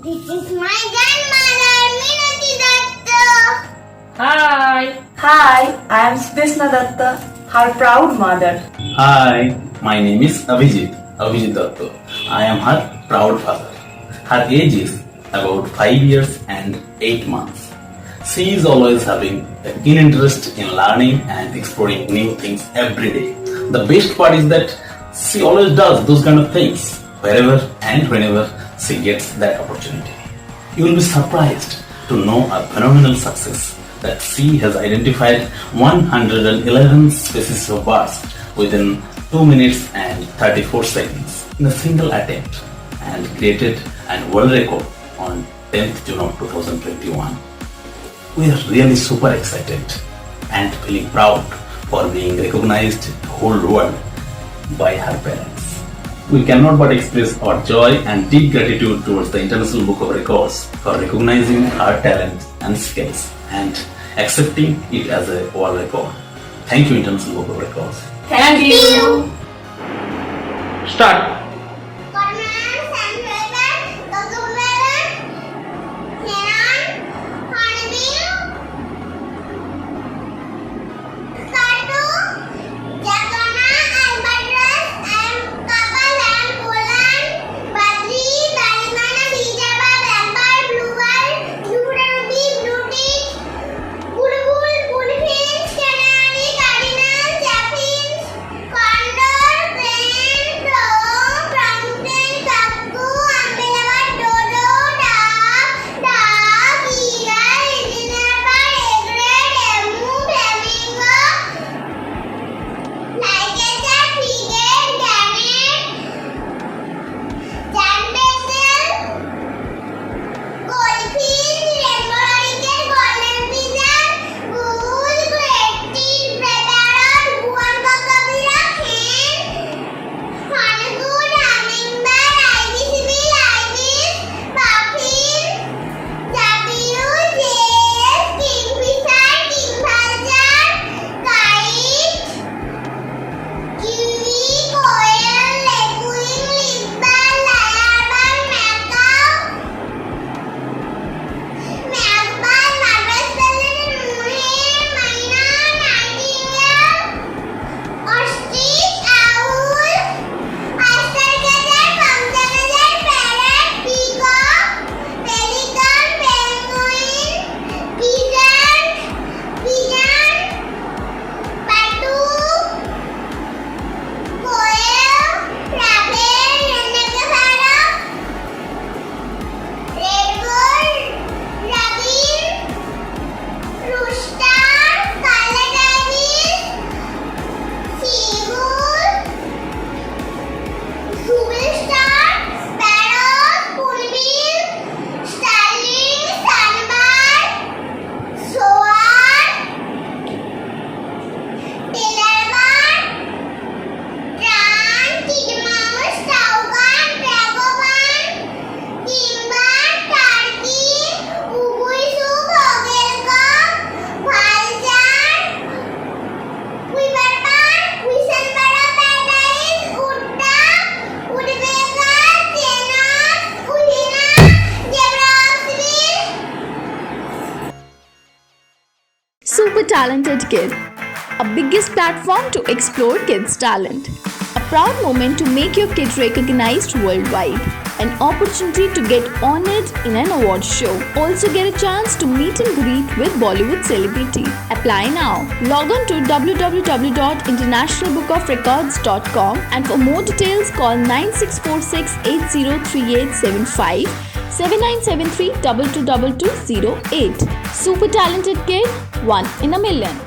This is my grandmother, Minati Datta. Hi. Hi, I am Swesna Datta, her proud mother. Hi, my name is Abhijit Datta. I am her proud father. Her age is about 5 years and 8 months. She is always having a keen interest in learning and exploring new things every day. The best part is that she always does those kind of things wherever and whenever she gets that opportunity. You will be surprised to know a phenomenal success that she has identified 111 species of birds within 2 minutes and 34 seconds in a single attempt and created a world record on 10th June of 2021. We are really super excited and feeling proud for being recognized in the whole world by her parents. We cannot but express our joy and deep gratitude towards the International Book of Records for recognizing her talent and skills and accepting it as a world record. Thank you, International Book of Records. Thank you. Start. Super Talented Kid, a biggest platform to explore kids' talent. A proud moment to make your kid recognized worldwide. An opportunity to get honored in an award show. Also get a chance to meet and greet with Bollywood celebrity. Apply now. Log on to www.internationalbookofrecords.com and for more details call 9646803875 7973 222208. Super Talented Kid, one in a million.